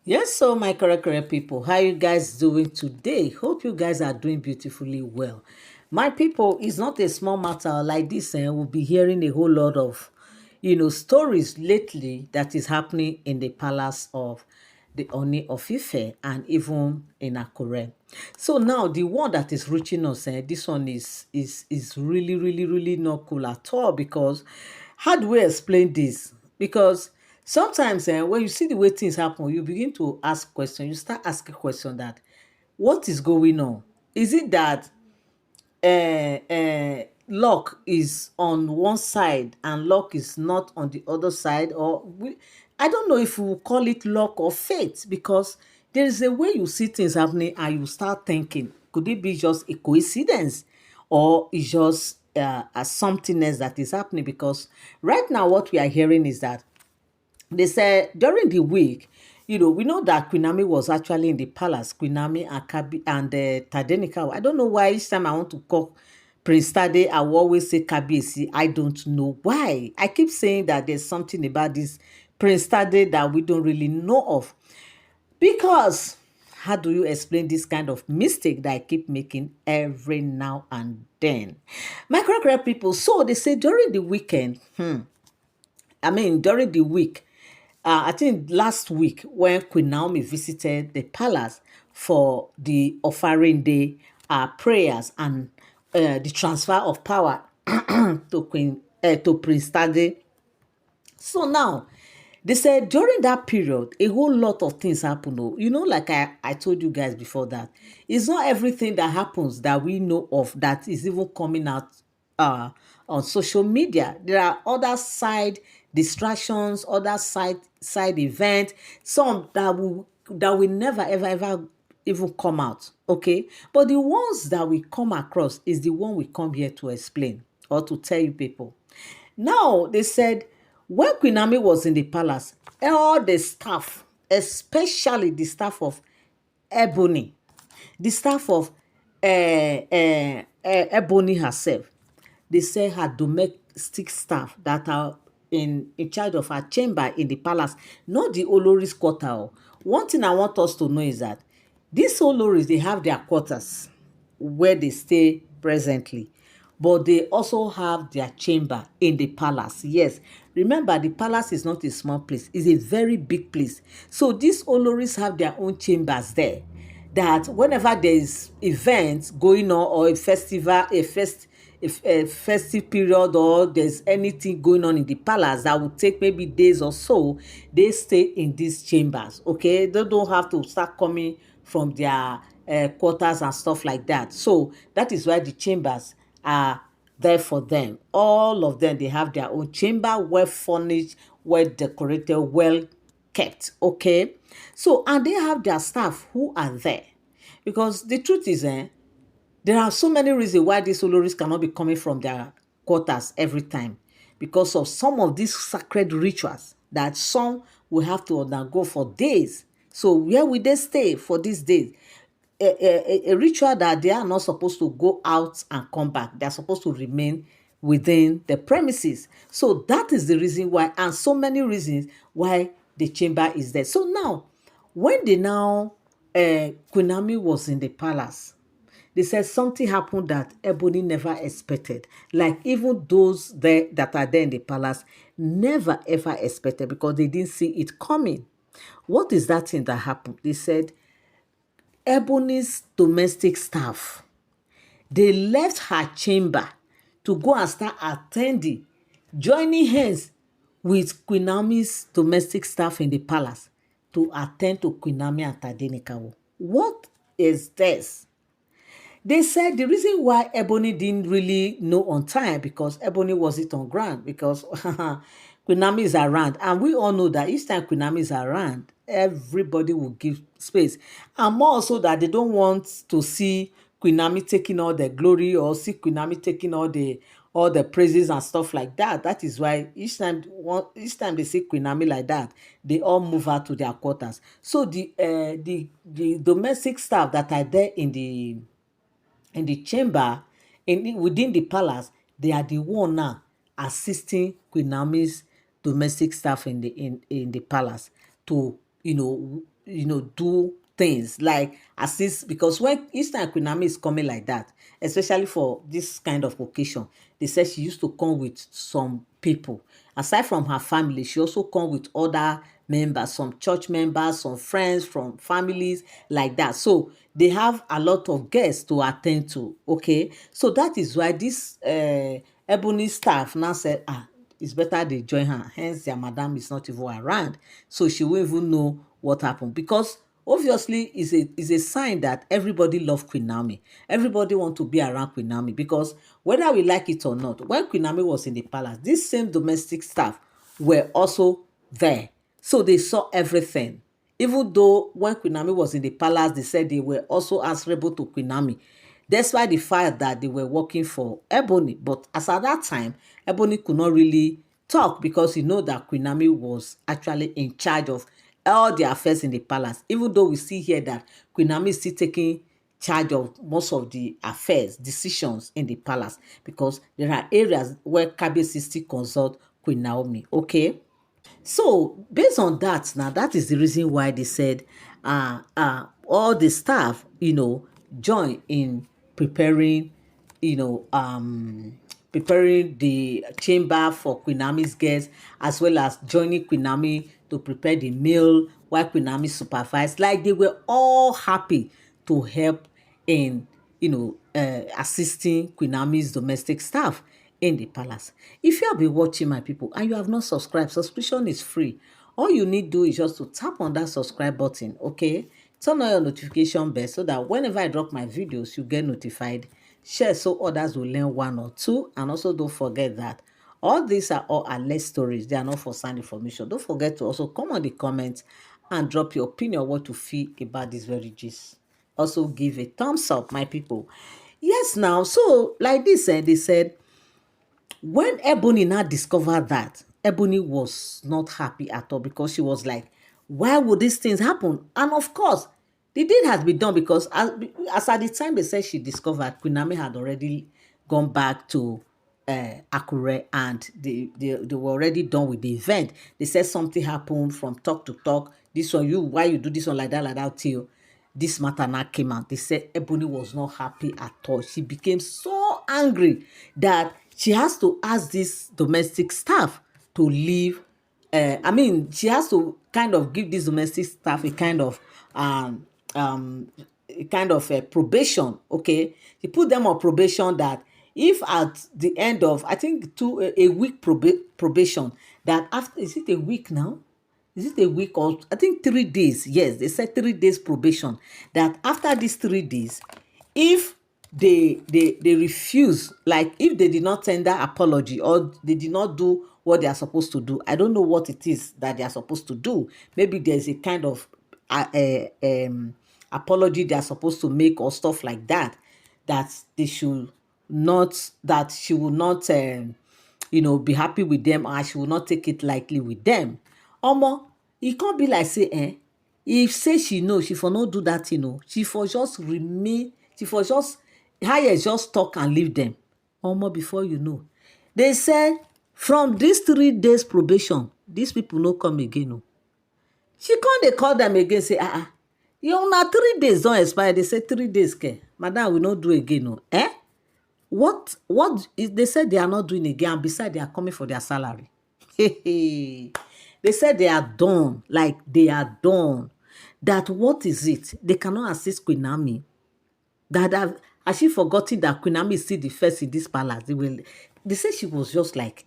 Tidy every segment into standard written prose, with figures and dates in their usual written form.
Yes, so my correct people, how you guys doing today? Hope you guys are doing beautifully well. My people, it's not a small matter like this, and we'll be hearing a whole lot of, stories lately that is happening in the palace of the Oni of Ife and even in Akure. So now the one that is reaching us, this one is really not cool at all because how do we explain this? Because sometimes when you see the way things happen, you begin to ask questions. You start asking questions that what is going on? Is it that luck is on one side and luck is not on the other side, I don't know if we will call it luck or fate, because there is a way you see things happening and you start thinking, could it be just a coincidence or it's just a something else that is happening? Because right now what we are hearing is that they said during the week, we know that Queen Naomi was actually in the palace. Queen Naomi and Tadenika. I don't know why each time I want to call Prince Tade, I will always say Kabiyesi. I don't know why. I keep saying that there's something about this Prince Tade that we don't really know of. Because how do you explain this kind of mistake that I keep making every now and then? My correct people, so they say during the weekend, during the week, I think last week when Queen Naomi visited the palace for the offering day prayers and the transfer of power to Prince Tade. So now, they said during that period, a whole lot of things happen. Oh. Like I told you guys before that, it's not everything that happens that we know of that is even coming out uh, on social media. There are other side distractions, other side events, some that will never ever even come out. Okay, but the ones that we come across is the one we come here to explain or to tell you people. Now, they said when Queen Naomi was in the palace, all the staff, especially the staff of Ebony, the staff of Ebony herself, they say her domestic staff that are in charge of her chamber in the palace, not the Olori's quarter. Oh. One thing I want us to know is that these Oloris, they have their quarters where they stay presently, but they also have their chamber in the palace. Yes, remember the palace is not a small place, it's a very big place. So these Oloris have their own chambers there, that whenever there is events going on or a festival, a festive period, or there's anything going on in the palace that will take maybe days or so, they stay in these chambers. Okay, they don't have to start coming from their quarters and stuff like that. So that is why the chambers are there for them. All of them, they have their own chamber, well furnished, well decorated, well kept. Okay, so and they have their staff who are there, because the truth is, there are so many reasons why these Oloris cannot be coming from their quarters every time, because of some of these sacred rituals that some will have to undergo for days. So where will they stay for these days? A ritual that they are not supposed to go out and come back. They are supposed to remain within the premises. So that is the reason why, and so many reasons why the chamber is there. So now, when Queen Naomi was in the palace, they said something happened that Ebony never expected. Like even those there that are there in the palace never ever expected, because they didn't see it coming. What is that thing that happened? They said Ebony's domestic staff, they left her chamber to go and start attending, joining hands with Queen Naomi's domestic staff in the palace to attend to Queen Naomi and Tadenikawo. What is this? They said the reason why Ebony didn't really know on time, because Ebony wasn't on ground, because Queen Naomi is around. And we all know that each time Queen Naomi is around, everybody will give space. And more also that they don't want to see Queen Naomi taking all the glory, or see Queen Naomi taking all the praises and stuff like that. That is why each time they see Queen Naomi like that, they all move out to their quarters. So the domestic staff that are there in the chamber, within the palace, they are the one now assisting Queen Naomi's domestic staff in the palace to do things like assist, because when each time Queen Naomi is coming like that, especially for this kind of occasion, they said she used to come with some people. Aside from her family, she also come with other members, some church members, some friends from families like that. So they have a lot of guests to attend to. Okay, so that is why this Ebony staff now said, it's better they join her. Hence, their madam is not even around. So she won't even know what happened. Because obviously, it's a sign that everybody love Queen Naomi. Everybody want to be around Queen Naomi. Because whether we like it or not, when Queen Naomi was in the palace, this same domestic staff were also there. So they saw everything. Even though when Queen Naomi was in the palace, they said they were also answerable to Queen Naomi, despite the fact that they were working for Ebony. But as at that time, Ebony could not really talk, because that Queen Naomi was actually in charge of all the affairs in the palace. Even though we see here that Queen Naomi is still taking charge of most of the affairs, decisions in the palace, because there are areas where Kabiyesi still consult Queen Naomi. Okay. So based on that, now that is the reason why they said all the staff, join in preparing, preparing the chamber for Queen Naomi's guests, as well as joining Queen Naomi to prepare the meal while Queen Naomi supervised. Like, they were all happy to help in, assisting Queen Naomi's domestic staff in the palace. If you have been watching, my people, and you have not subscribed, subscription is free. All you need to do is just to tap on that subscribe button. Okay, turn on your notification bell so that whenever I drop my videos, you get notified. Share so others will learn one or two. And also don't forget that all these are all alleged stories. They are not for sound information. Don't forget to also come on the comments and drop your opinion, what you feel about this very gist. Also give a thumbs up, my people. Yes, now, so like this, they said, when Ebony now discovered that, Ebony was not happy at all, because she was like, why would these things happen? And of course, the deed has been done, because as at the time they said she discovered, Queen Naomi had already gone back to Akure, and they were already done with the event. They said something happened from talk to talk. This one, why you do this one like that till this matter now came out. They said Ebony was not happy at all. She became so angry that she has to ask this domestic staff to leave. She has to kind of give this domestic staff a kind of probation. Okay, he put them on probation, that if at the end of, I think, a week probation, that after, is it a week now? Is it a week, or I think 3 days? Yes, they said 3 days probation. That after these 3 days, if they refuse, like if they did not tender apology, or they did not do what they are supposed to do, I don't know what it is that they are supposed to do. Maybe there's a kind of apology they are supposed to make, or stuff like that, that they should not, that she will not be happy with them, or she will not take it lightly with them. Omo, e can't be like say if say she know, she for no do that, she for just remain, she for just hire, just talk and leave them. Omo, before you know, they said from this 3 days probation, these people no come again. No, she can't, they call them again, say you na 3 days don't expire. They say 3 days ke madam, we no do again. No, what they said they are not doing again, and besides they are coming for their salary. They said they are done, like they are done. That what is it? They cannot assist Queen Naomi. That has she forgotten that Queen Naomi is still the first in this palace? They said she was just like,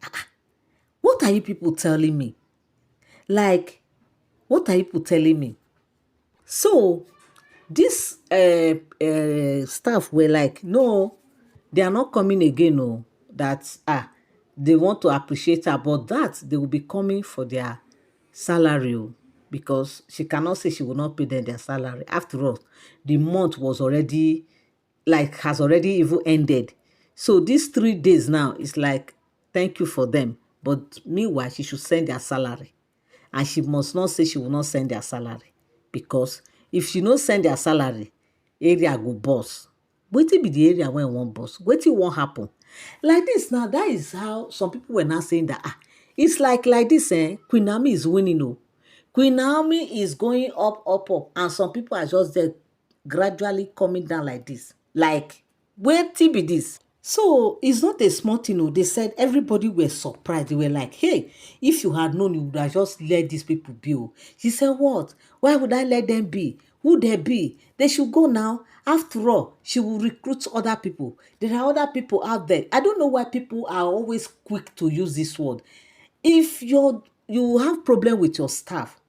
what are you people telling me? Like, what are you people telling me? So this staff were like, no, they are not coming again. No, that they want to appreciate her, but that they will be coming for their salary, because she cannot say she will not pay them their salary. After all, the month was already, like, has already even ended. So these 3 days now is like, thank you for them, but meanwhile she should send their salary, and she must not say she will not send their salary, because if she no send their salary, area go burst. Wetin be the area when one burst? Wetin wan happen? Like this now, that is how some people were now saying that it's like this, Queen Naomi is winning. Queen Naomi is going up, up, up, and some people are just there gradually coming down like this. Like, where be this? So it's not a small thing. Oh. They said everybody were surprised. They were like, hey, if you had known, you would have just let these people be. Oh. She said, what? Why would I let them be? Who they be? They should go now. After all, she will recruit other people. There are other people out there. I don't know why people are always quick to use this word. If you have problem with your staff,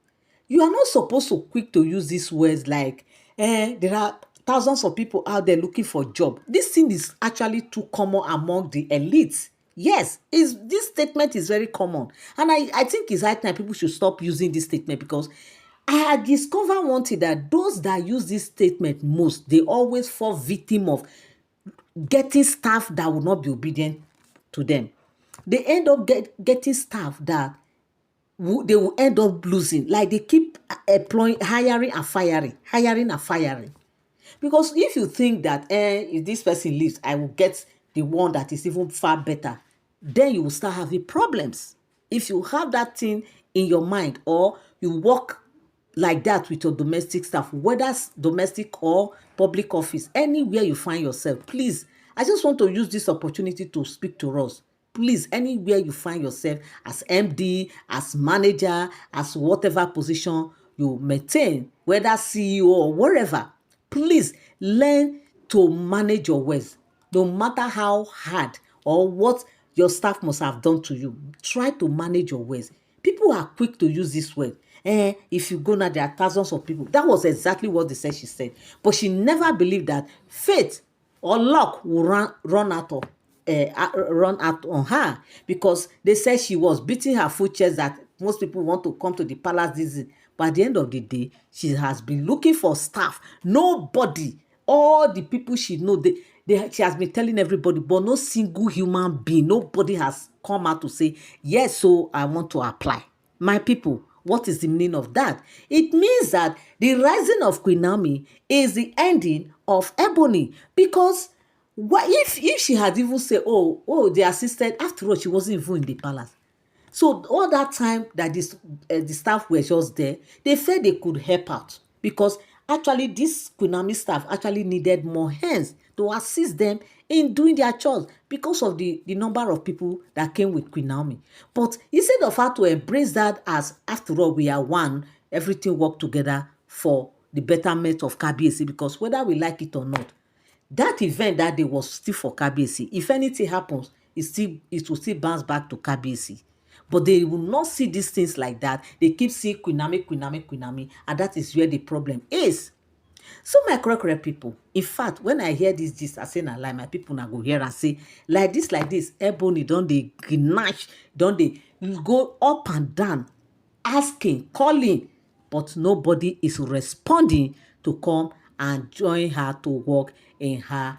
you are not supposed to quick to use these words like, there are thousands of people out there looking for job. This thing is actually too common among the elites. Yes, this statement is very common. And I think it's high time people should stop using this statement, because I had discovered one thing, that those that use this statement most, they always fall victim of getting staff that will not be obedient to them. They end up getting staff that they will end up losing. Like, they keep employing, hiring and firing, hiring and firing. Because if you think that if this person leaves, I will get the one that is even far better, then you will start having problems. If you have that thing in your mind, or you work like that with your domestic staff, whether domestic or public office, anywhere you find yourself, please, I just want to use this opportunity to speak to us. Please, anywhere you find yourself, as MD, as manager, as whatever position you maintain, whether CEO or wherever, please learn to manage your words. No matter how hard or what your staff must have done to you, try to manage your words. People are quick to use this word. If you go now, there are thousands of people. That was exactly what they said she said. But she never believed that fate or luck will run out on her, because they said she was beating her full chest that most people want to come to the palace this is. But at the end of the day, she has been looking for staff. Nobody, all the people she know, she has been telling everybody, but no single human being, nobody has come out to say, yes, so I want to apply. My people, what is the meaning of that? It means that the rising of Queen Naomi is the ending of Ebony, because if she had even said, oh, they assisted, after all, she wasn't even in the palace. So all that time that the staff were just there, they felt they could help out, because actually this Queen Naomi staff actually needed more hands to assist them in doing their chores, because of the number of people that came with Queen Naomi. But instead of her to embrace that as, after all, we are one, everything work together for the betterment of Kabiyesi, because whether we like it or not, that event that day was still for Kabiyesi. If anything happens, it will still bounce back to Kabiyesi. But they will not see these things like that. They keep seeing Queen Naomi, Queen Naomi, Queen Naomi, and that is where the problem is. So my correct people, in fact, when I hear this gist, I say na lie, my people na go hear and say, like this, Ebony don dey gnash, don dey go up and down, asking, calling, but nobody is responding to come and join her to work in her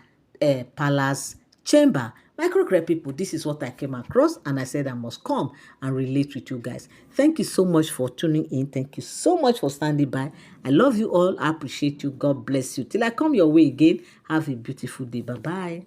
palace chamber. My correct people, this is what I came across, and I said I must come and relate with you guys. Thank you so much for tuning in. Thank you so much for standing by. I love you all. I appreciate you. God bless you. Till I come your way again, have a beautiful day. Bye-bye.